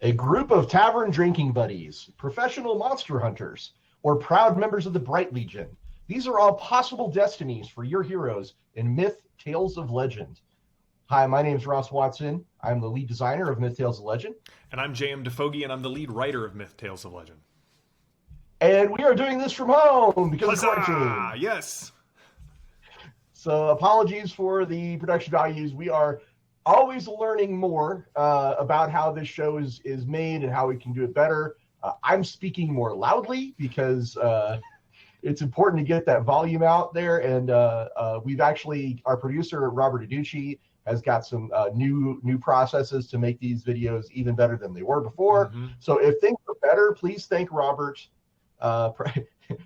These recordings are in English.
A group of tavern drinking buddies, professional monster hunters, or proud members of the Bright Legion. These are all possible destinies for your heroes in Myth Tales of Legend. Hi, my name is Ross Watson. I'm the lead designer of Myth Tales of Legend. And I'm J.M. DeFogie, and I'm the lead writer of Myth Tales of Legend. And we are doing this from home because of quarantine. Yes! So apologies for the production values. We are always learning more about how this show is made and how we can do it better. I'm speaking more loudly because it's important to get that volume out there. And we've actually, our producer, Robert Aducci, has got some new processes to make these videos even better than they were before. Mm-hmm. So if things are better, please thank Robert.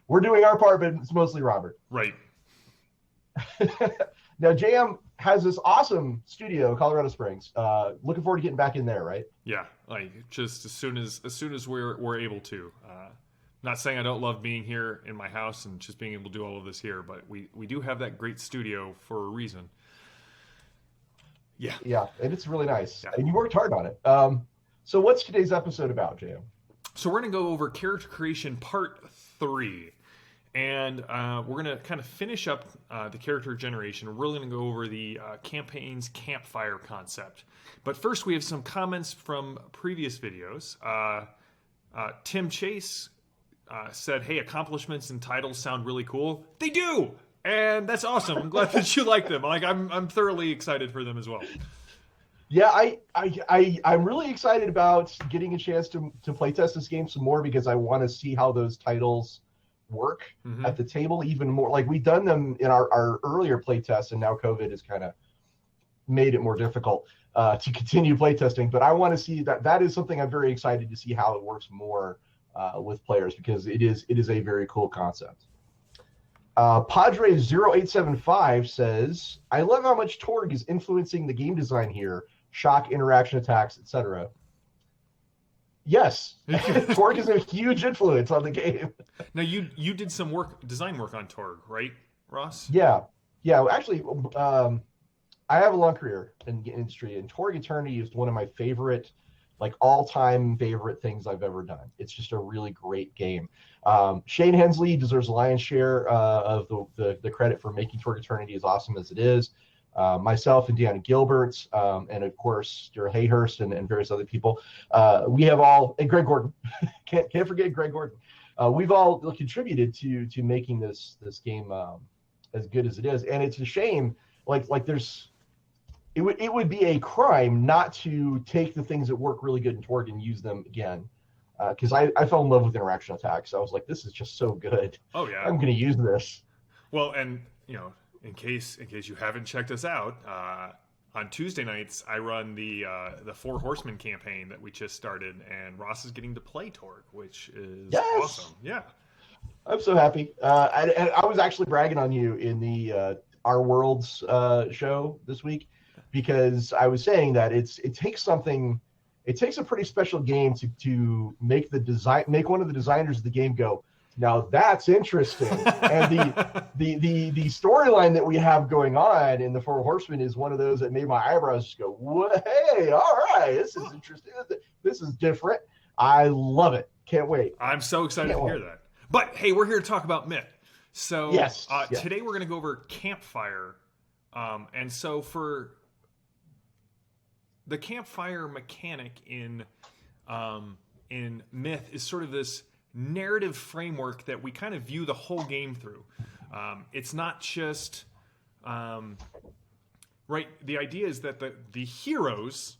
We're doing our part, but it's mostly Robert. Right. Now, JM has this awesome studio in Colorado Springs. Looking forward to getting back in there, right? Yeah, like just as soon as we're able to. Not saying I don't love being here in my house and just being able to do all of this here, but we do have that great studio for a reason. Yeah. Yeah, and it's really nice. Yeah. And you worked hard on it. So what's today's episode about, JM? So we're going to go over character creation part 3. And we're going to kind of finish up the character generation. We're really going to go over the campaign's campfire concept. But first, we have some comments from previous videos. Tim Chase said, hey, accomplishments and titles sound really cool. They do! And that's awesome. I'm glad that you like them. Like I'm thoroughly excited for them as well. Yeah, I'm really excited about getting a chance to playtest this game some more because I want to see how those titles work at the table even more. Like we've done them in our earlier playtests, and now COVID has kind of made it more difficult to continue playtesting. But I want to see that is something I'm very excited to see how it works more with players because it is a very cool concept. Padre0875 says, I love how much Torg is influencing the game design here. Shock, interaction attacks, etc. Yes, Torg is a huge influence on the game. Now, you did some design work on Torg, right, Ross? Yeah. Actually, I have a long career in the industry, and Torg Eternity is one of my favorite, like all-time favorite things I've ever done. It's just a really great game. Shane Hensley deserves a lion's share of the credit for making Torg Eternity as awesome as it is. Myself and Deanna Gilbert, and of course, Stuart Hayhurst and various other people. We have all, and Greg Gordon, can't forget Greg Gordon. We've all contributed to making this game as good as it is. And it's a shame, like there's, it would be a crime not to take the things that work really good in Torg and use them again. Because I fell in love with interaction attacks. I was like, this is just so good. Oh yeah, I'm going to use this. Well, and in case you haven't checked us out, on Tuesday nights I run the Four Horsemen campaign that we just started, and Ross is getting to play Torg, which is awesome. Yeah, I'm so happy. I was actually bragging on you in the Our Worlds show this week because I was saying that it takes a pretty special game to make one of the designers of the game go, now that's interesting. And the storyline that we have going on in the Four Horsemen is one of those that made my eyebrows just go, hey, all right, this is interesting. This is different. I love it. Can't wait. I'm so excited to hear that. But hey, we're here to talk about Myth. So yes. Today we're going to go over Campfire. And so for the Campfire mechanic in Myth is sort of this narrative framework that we kind of view the whole game through. It's not just right. The idea is that the heroes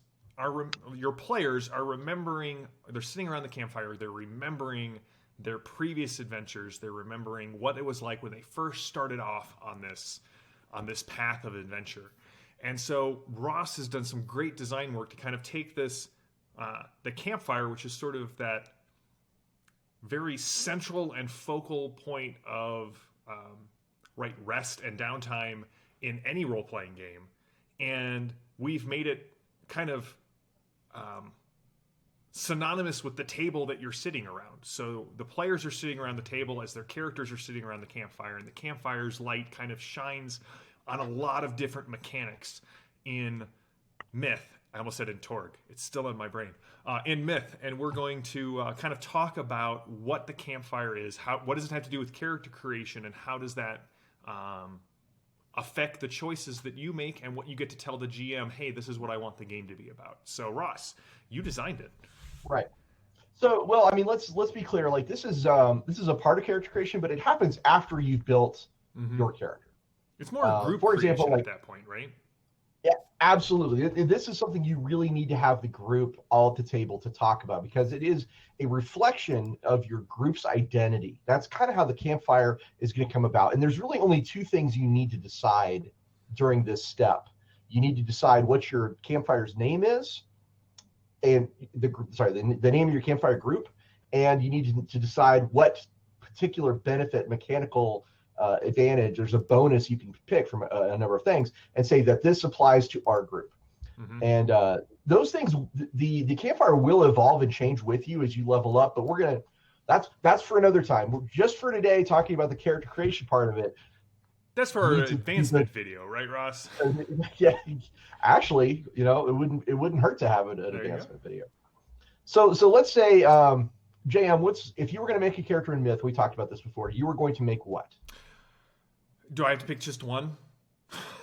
your players are remembering. They're sitting around the campfire. They're remembering their previous adventures. They're remembering what it was like when they first started off on this path of adventure. And so Ross has done some great design work to kind of take this the campfire, which is sort of that very central and focal point of rest and downtime in any role-playing game, and we've made it kind of synonymous with the table that you're sitting around. So the players are sitting around the table as their characters are sitting around the campfire, and the campfire's light kind of shines on a lot of different mechanics in Myth. I almost said in Torg. It's still in my brain. In Myth, and we're going to kind of talk about what the campfire is. What does it have to do with character creation, and how does that affect the choices that you make and what you get to tell the GM? Hey, this is what I want the game to be about. So, Ross, you designed it, Right. So, well, I mean, let's be clear. Like this is a part of character creation, but it happens after you've built your character. It's more group for creation example, at that point, right? Yeah, absolutely. This is something you really need to have the group all at the table to talk about, because it is a reflection of your group's identity. That's kind of how the campfire is going to come about. And there's really only two things you need to decide during this step. You need to decide what your campfire's name is, and the name of your campfire group, and you need to decide what particular benefit, mechanical advantage, there's a bonus you can pick from a number of things, and say that this applies to our group. And those things, the campfire will evolve and change with you as you level up, but that's for another time. Just for today, talking about the character creation part of it. That's for our advancement video, right, Ross? Yeah, actually, it wouldn't hurt to have an advancement video. So let's say, JM, if you were going to make a character in Myth, we talked about this before, you were going to make what? Do I have to pick just one?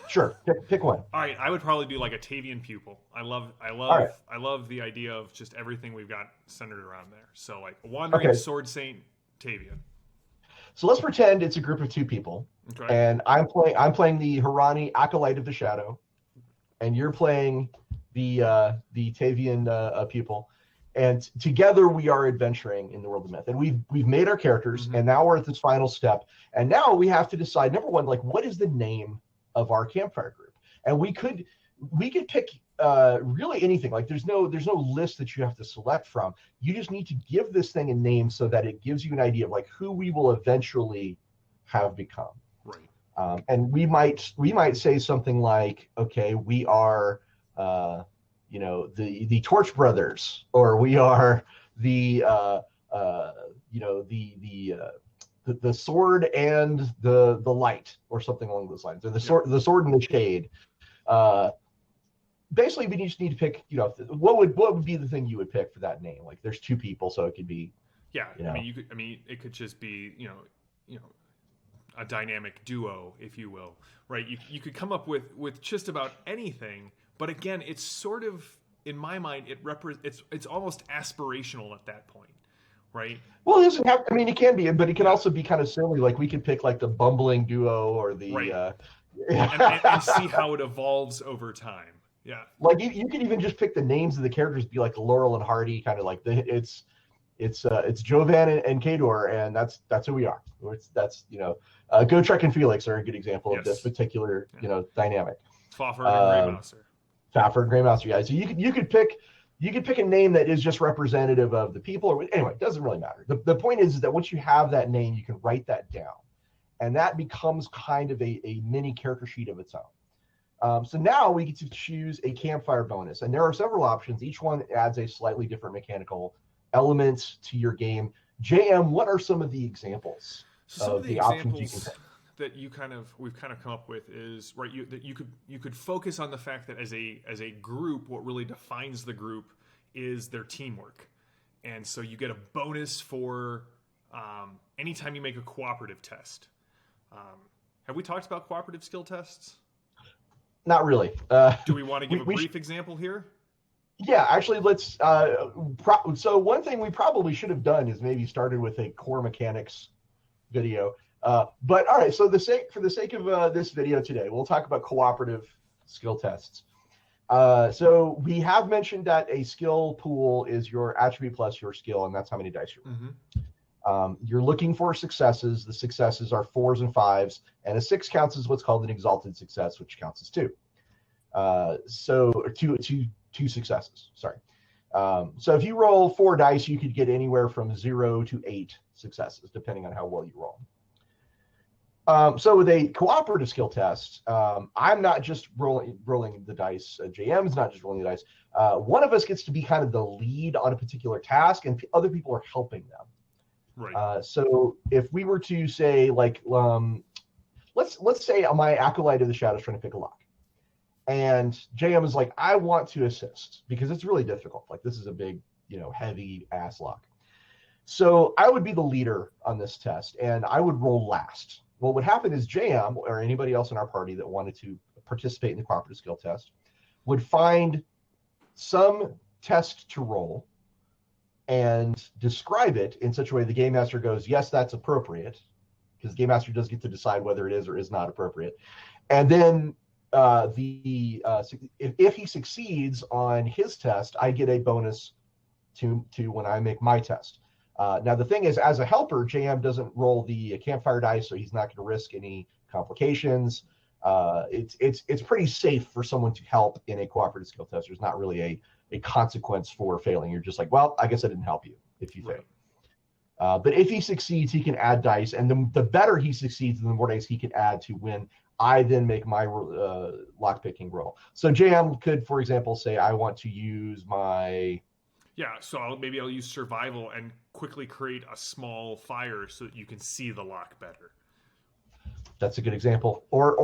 Sure, pick one. All right, I would probably do like a Tavian pupil. I love the idea of just everything we've got centered around there. So like a wandering sword saint Tavian. So let's pretend it's a group of two people, and I'm playing the Harani Acolyte of the Shadow, and you're playing the Tavian pupil, and together we are adventuring in the world of Myth. And we've made our characters, and now we're at this final step, and now we have to decide, number one, like, what is the name of our campfire group? And we could pick really anything. Like there's no list that you have to select from. You just need to give this thing a name so that it gives you an idea of like who we will eventually have become. Right. And we might say something like, okay, we are the Torch Brothers, or we are the sword and the light, or something along those lines, or the sword and the shade. Basically, we just need to pick, what would be the thing you would pick for that name? Like, there's two people, so it could be. Yeah, it could just be, a dynamic duo, if you will, right? You could come up with just about anything, but again, it's sort of, in my mind, it's almost aspirational at that point, right? Well, it doesn't have. I mean, it can be, but it can also be kind of silly. Like we could pick like the bumbling duo, or the and see how it evolves over time. Yeah, like you could even just pick the names of the characters, be like Laurel and Hardy, kind of like it's Jovan and Kador, and that's who we are. Gotrek and Felix are a good example of this particular dynamic. Fafhrd and Greymouser. Fafhrd and Greymouser, yeah. So you could pick a name that is just representative of the people, or anyway, it doesn't really matter. The point is that once you have that name, you can write that down, and that becomes kind of a mini character sheet of its own. So now we get to choose a campfire bonus, and there are several options. Each one adds a slightly different mechanical element to your game. JM, what are some of the examples? Some of the examples that we've kind of come up with is that you could focus on the fact that as a group, what really defines the group is their teamwork, and so you get a bonus for anytime you make a cooperative test. Have we talked about cooperative skill tests? Not really. Do we want to give a brief example here? Yeah, actually, let's. So one thing we probably should have done is maybe started with a core mechanics video. But all right, so for the sake of this video today, we'll talk about cooperative skill tests. So we have mentioned that a skill pool is your attribute plus your skill, and that's how many dice you're rolling. You're looking for successes. The successes are 4s and 5s, and a 6 counts as what's called an exalted success, which counts as 2. So two successes. Sorry. So if you roll 4 dice, you could get anywhere from 0 to 8 successes, depending on how well you roll. So with a cooperative skill test, I'm not just rolling the dice. JM's not just rolling the dice. One of us gets to be kind of the lead on a particular task, and other people are helping them. Right. So if we were to say, like, let's say my Acolyte of the Shadow is trying to pick a lock, And JM is like, I want to assist because it's really difficult. Like this is a big, heavy ass lock. So I would be the leader on this test, and I would roll last. What would happen is JM or anybody else in our party that wanted to participate in the cooperative skill test would find some test to roll and describe it in such a way the game master goes, yes, that's appropriate, because the game master does get to decide whether it is or is not appropriate. And then if he succeeds on his test, I get a bonus to when I make my test. Now the thing is, as a helper, JM doesn't roll the campfire dice, so he's not going to risk any complications. It's pretty safe for someone to help in a cooperative skill test. There's not really a consequence for failing. You're just like, well, I guess I didn't help you if you fail. But if he succeeds, he can add dice, and the better he succeeds, the more dice he can add to win. I then make my lockpicking roll. So JM could, for example, say, I want to use my... Yeah, so maybe I'll use survival and quickly create a small fire so that you can see the lock better. That's a good example. Or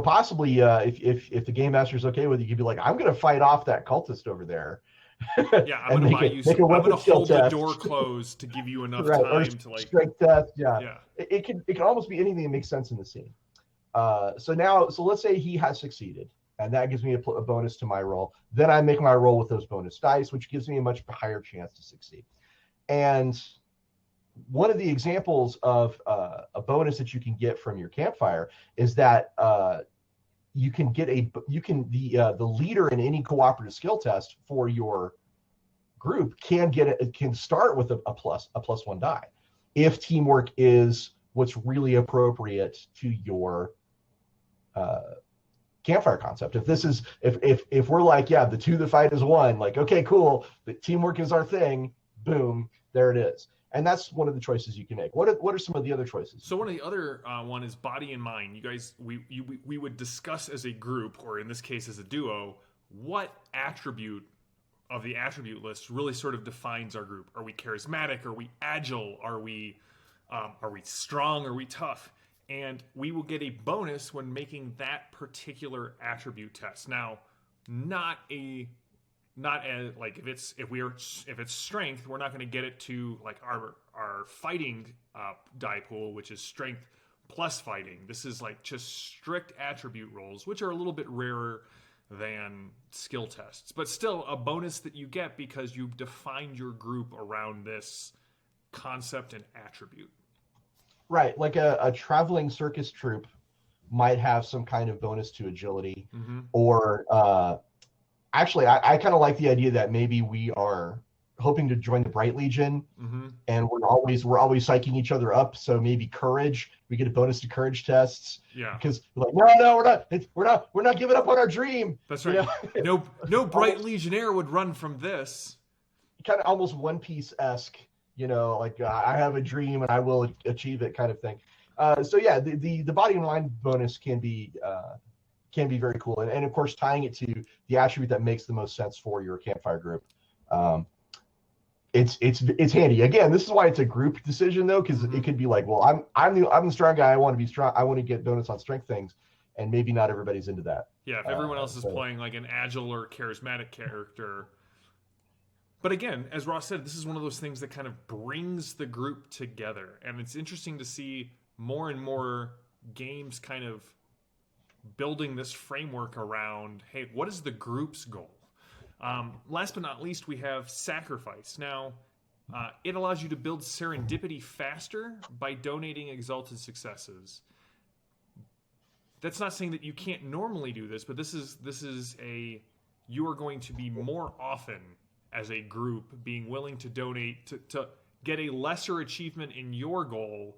possibly if the game master is okay with it, you could be like, I'm going to fight off that cultist over there. Yeah, I'm going to buy you some. I'm going to hold the door closed to give you enough time to like strength test. Yeah. It can almost be anything that makes sense in the scene. So let's say he has succeeded, and that gives me a bonus to my roll. Then I make my roll with those bonus dice, which gives me a much higher chance to succeed. And one of the examples of a bonus that you can get from your campfire is that you can get the leader in any cooperative skill test for your group can start with a plus one die if teamwork is what's really appropriate to your campfire concept. If we're like, yeah, the two that fight is one, like, okay, cool, but teamwork is our thing, boom, there it is. And that's one of the choices you can make. What are some of the other choices? So one of the other one is body and mind. You guys, we would discuss as a group, or in this case as a duo, what attribute of the attribute list really sort of defines our group. Are we charismatic? Are we agile? Are we strong? Are we tough? And we will get a bonus when making that particular attribute test. Now, not as like if it's strength, we're not going to get it to like our fighting die pool, which is strength plus fighting. This is like just strict attribute rolls, which are a little bit rarer than skill tests, but still a bonus that you get because you've defined your group around this concept and attribute. Right, like a traveling circus troupe might have some kind of bonus to agility, or actually, I kind of like the idea that maybe we are hoping to join the Bright Legion, and we're always psyching each other up. So maybe courage, we get a bonus to courage tests. Yeah, because we're like, no, we're not giving up on our dream. That's right. No Bright Legionnaire would run from this. Kind of almost One Piece-esque, like I have a dream and I will achieve it, kind of thing. So yeah, the body and mind bonus can be very cool, and of course tying it to the attribute that makes the most sense for your campfire group. It's handy. Again, this is why it's a group decision though, because it could be like, well, I'm the strong guy. I want to be strong. I want to get bonus on strength things, and maybe not everybody's into that. Yeah, if everyone else is playing like an agile or charismatic character. But again, as Ross said, this is one of those things that kind of brings the group together, and it's interesting to see more and more games kind of building this framework around, hey, what is the group's goal? Last but not least, we have sacrifice. Now, it allows you to build serendipity faster by donating exalted successes. That's not saying that you can't normally do this, but you are going to be more often as a group being willing to donate to get a lesser achievement in your goal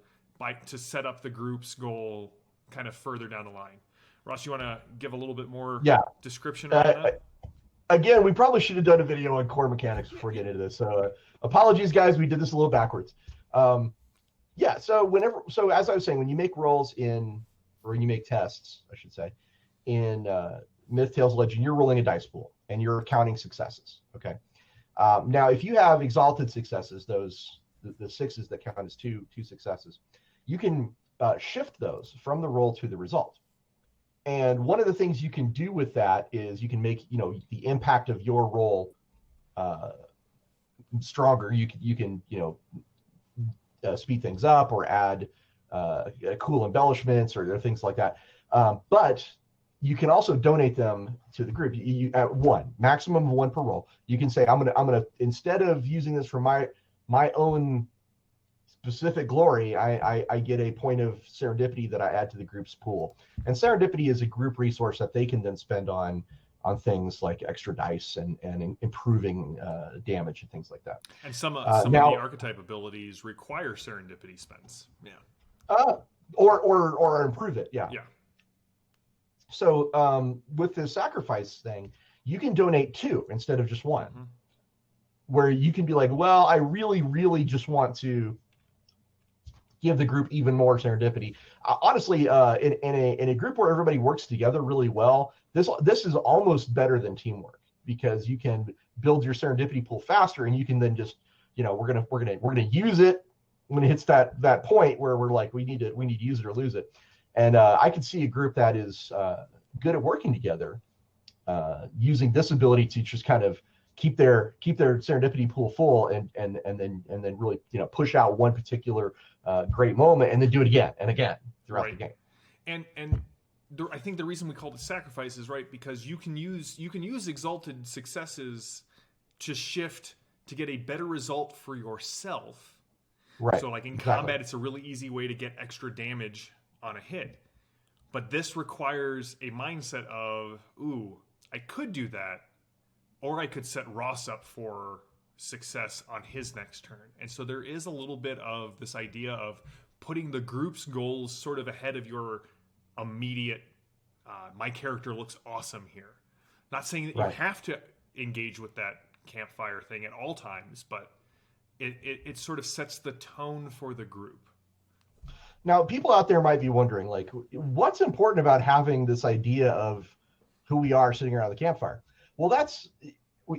to set up the group's goal kind of further down the line. Ross, you want to give a little bit more description on that? Again, we probably should have done a video on core mechanics before getting into this. So apologies, guys. We did this a little backwards. So as I was saying, when you make rolls when you make tests, I should say, in Myth, Tales, Legend, you're rolling a dice pool and you're counting successes. Okay. Now, if you have exalted successes, the sixes that count as two successes, you can shift those from the roll to the result. And one of the things you can do with that is you can make, the impact of your role stronger. You can speed things up or add cool embellishments or things like that. But you can also donate them to the group. You at maximum of one per roll. You can say, I'm gonna instead of using this for my own specific glory, I get a point of serendipity that I add to the group's pool. And serendipity is a group resource that they can then spend on things like extra dice and improving damage and things like that. And some of the archetype abilities require serendipity spends. Yeah. Or improve it. Yeah. Yeah. So with the sacrifice thing, you can donate 2 instead of just 1, where you can be like, well, I really, really just want to give the group even more serendipity. Honestly, in a group where everybody works together really well, this is almost better than teamwork, because you can build your serendipity pool faster, and you can then just, we're gonna use it when it hits that point where we're like, we need to use it or lose it. And I can see a group that is good at working together, using this ability to just kind of keep their serendipity pool full, and then really push out one particular great moment, and then do it again and again throughout the game. And I think the reason we call it sacrifice is right, because you can use exalted successes to shift to get a better result for yourself. Right. So like in combat, it's a really easy way to get extra damage on a hit. But this requires a mindset of, ooh, I could do that, or I could set Ross up for success on his next turn. And so there is a little bit of this idea of putting the group's goals sort of ahead of your immediate, my character looks awesome here. Not saying that you have to engage with that campfire thing at all times, but it sort of sets the tone for the group. Now, people out there might be wondering, like, what's important about having this idea of who we are sitting around the campfire? Well,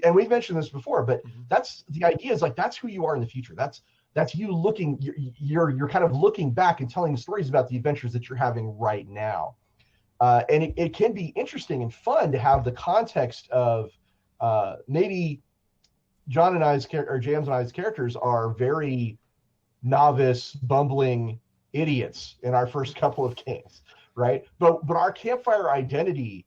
and we've mentioned this before, but that's the idea, is like, that's who you are in the future. That's you looking, you're kind of looking back and telling stories about the adventures that you're having right now. And it can be interesting and fun to have the context of maybe John and I's, or James and I's characters are very novice, bumbling idiots in our first couple of games, right? But our campfire identity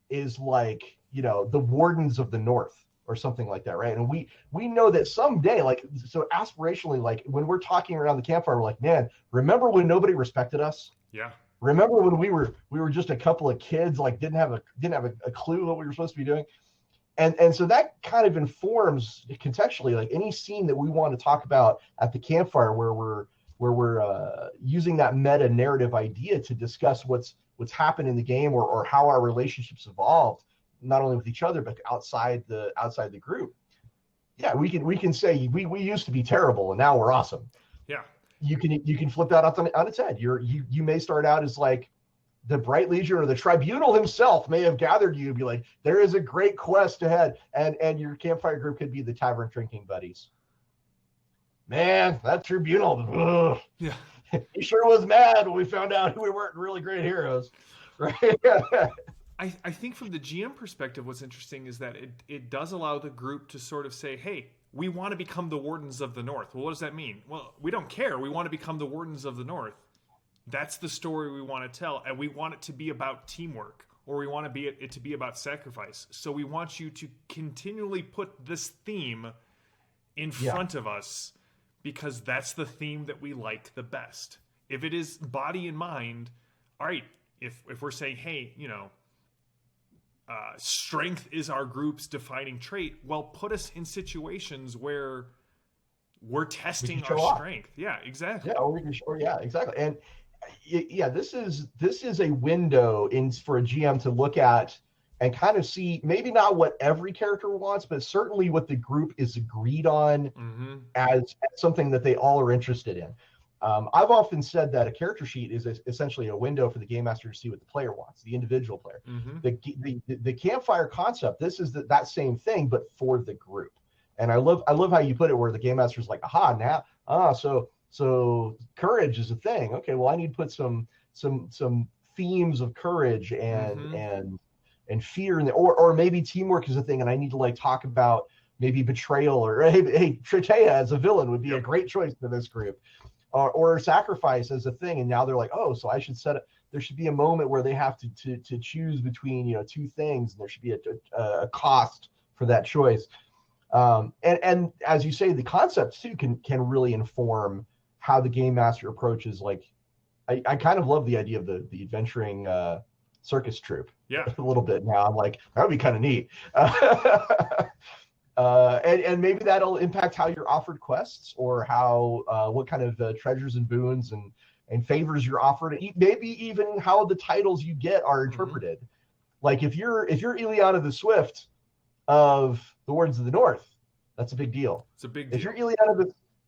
is like, the Wardens of the North or something like that, right? And we know that someday, like, so aspirationally, like when we're talking around the campfire, we're like, man, remember when nobody respected us? Yeah. Remember when we were just a couple of kids, like didn't have a clue what we were supposed to be doing? And so that kind of informs contextually, like, any scene that we want to talk about at the campfire, where we're using that meta narrative idea to discuss what's happened in the game, or how our relationships evolved, not only with each other but outside the group. Yeah, we can say we used to be terrible and now we're awesome. Yeah, you can flip that on its head. You may start out as like the Bright Legion, or the Tribunal himself may have gathered you and be like, there is a great quest ahead, and your campfire group could be the tavern drinking buddies. Man, that Tribunal, ugh. Yeah, he sure was mad when we found out we weren't really great heroes, right? I think from the GM perspective, what's interesting is that it does allow the group to sort of say, hey, we want to become the Wardens of the North. Well, what does that mean? Well, we don't care. We want to become the Wardens of the North. That's the story we want to tell, and we want it to be about teamwork, or we want it to be about sacrifice. So we want you to continually put this theme in front of us, because that's the theme that we like the best. If it is body and mind, all right, if we're saying, hey, strength is our group's defining trait, well, put us in situations where we're testing our strength. Yeah, exactly. Yeah, or we can show, yeah, exactly. And yeah, this is a window for a GM to look at and kind of see, maybe not what every character wants, but certainly what the group is agreed on as something that they all are interested in. I've often said that a character sheet is essentially a window for the game master to see what the player wants, the individual player. The campfire concept, this is that same thing, but for the group. And I love how you put it, where the game master's like, aha, now, so courage is a thing. Okay, well, I need to put some themes of courage and Mm-hmm. and fear, or maybe teamwork is a thing, and I need to like talk about maybe betrayal, or hey, Tritea as a villain would be a Yep. great choice for this group, or sacrifice as a thing, and now they're like, oh, so I should set it. There should be a moment where they have to choose between two things, and there should be a cost for that choice. And as you say, the concepts too can really inform how the game master approaches. Like, I kind of love the idea of the adventuring circus troupe Yeah. a little bit now. I'm like, that would be kind of neat. And maybe that'll impact how you're offered quests, or how what kind of treasures and boons and favors you're offered. Maybe even how the titles you get are Mm-hmm. interpreted. Like if you're Ileana the Swift of the Wardens of the North, that's a big deal. It's a big If you're deal.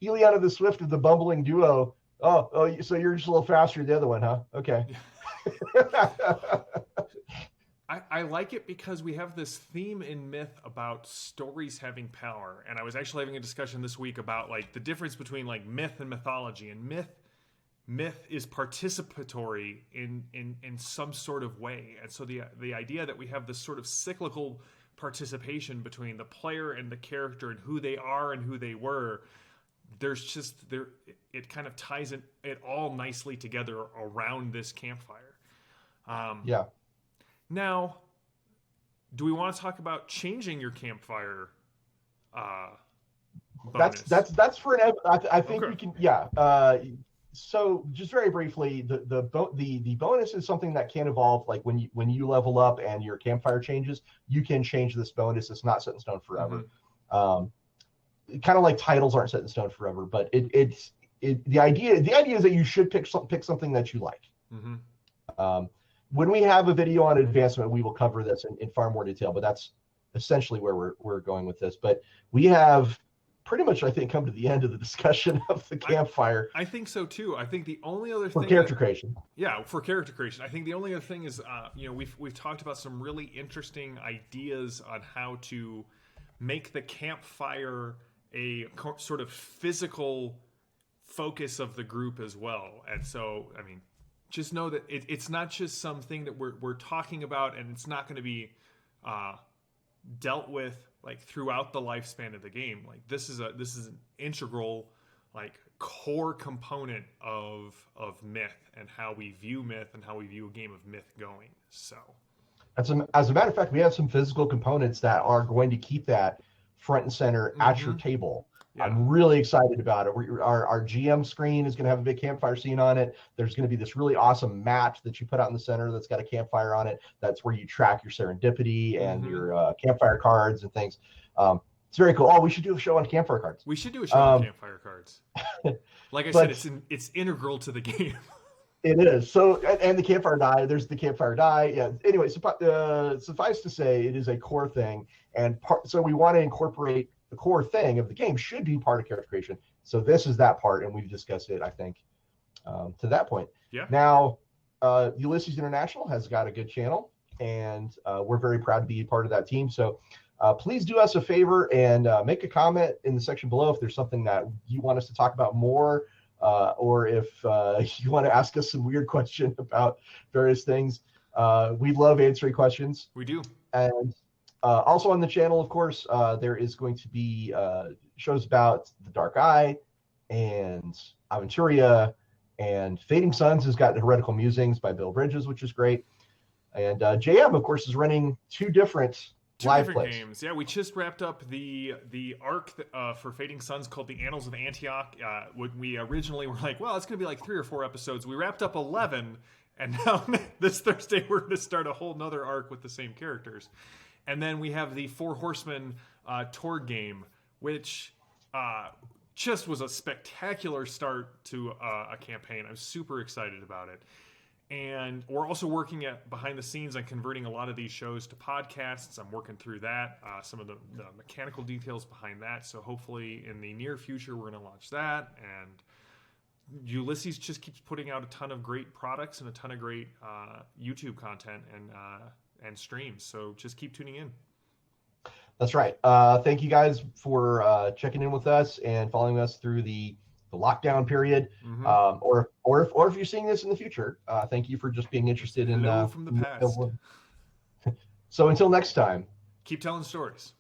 Ileana the Swift of the bumbling duo, so you're just a little faster than the other one, huh? Okay. I like it because we have this theme in myth about stories having power, and I was actually having a discussion this week about like the difference between like myth and mythology. And myth is participatory in some sort of way, and so the idea that we have this sort of cyclical participation between the player and the character and who they are and who they were, there's just there it kind of ties it all nicely together around this campfire. Um, Yeah. Now, do we want to talk about changing your campfire uh, That's bonus? that's that's for an. I think Okay. we can. Yeah. So just very briefly, the bonus is something that can evolve. Like when you level up and your campfire changes, you can change this bonus. It's not set in stone Mm-hmm. forever. Um, Kind of like titles aren't set in stone forever, but the idea is that you should pick something that you like. Mm-hmm. Um, when we have a video on advancement, we will cover this in far more detail, but that's essentially where we're going with this. But we have pretty much, I think, come to the end of the discussion of the I campfire I think so too. I think the only other for thing that character creation. yeah for character creation, I think the only other thing is we've talked about some really interesting ideas on how to make the campfire a sort of physical focus of the group as well. And so, I mean, just know that it's not just something that we're talking about, and it's not going to be uh, dealt with like throughout the lifespan of the game. Like this is an integral, like core component of myth and how we view myth and how we view a game of myth going. So, As a matter of fact, we have some physical components that are going to keep that front and center at your mm-hmm. table. Yeah. I'm really excited about it. Our GM screen is going to have a big campfire scene on it. There's going to be this really awesome mat that you put out in the center that's got a campfire on it. That's where you track your serendipity and Mm-hmm. your campfire cards and things. It's very cool. Oh, we should do a show on campfire cards. We should do a show on campfire cards. Like I said, But it's integral to the game. it is. So, and the campfire die, there's the campfire die. Yeah. Anyway, suffice to say, it is a core thing. So we want to incorporate the core thing of the game should be part of character creation. So this is that part, and we've discussed it, I think, to that point. Yeah. Now, Ulysses International has got a good channel, and we're very proud to be part of that team. So please do us a favor and make a comment in the section below if there's something that you want us to talk about more. Or if you want to ask us some weird question about various things. We love answering questions. We do. And also on the channel, of course, there is going to be shows about The Dark Eye and Aventuria, and Fading Suns has got Heretical Musings by Bill Bridges, which is great. And JM, of course, is running two different live plays. Games. Yeah, we just wrapped up the arc for Fading Suns called the Annals of Antioch. When we originally were like, well, it's going to be like 3 or 4 episodes. We wrapped up 11, and now this Thursday we're going to start a whole nother arc with the same characters. And then we have the Four Horsemen tour game, which just was a spectacular start to a campaign. I'm super excited about it. And we're also working behind the scenes on converting a lot of these shows to podcasts. I'm working through that, some of the mechanical details behind that. So hopefully in the near future, we're going to launch that. And Ulysses just keeps putting out a ton of great products and a ton of great YouTube content and streams. So just keep tuning in. That's right. Thank you guys for checking in with us and following us through the lockdown period, or if you're seeing this in the future, thank you for just being interested in Hello from the past. So until next time, keep telling stories.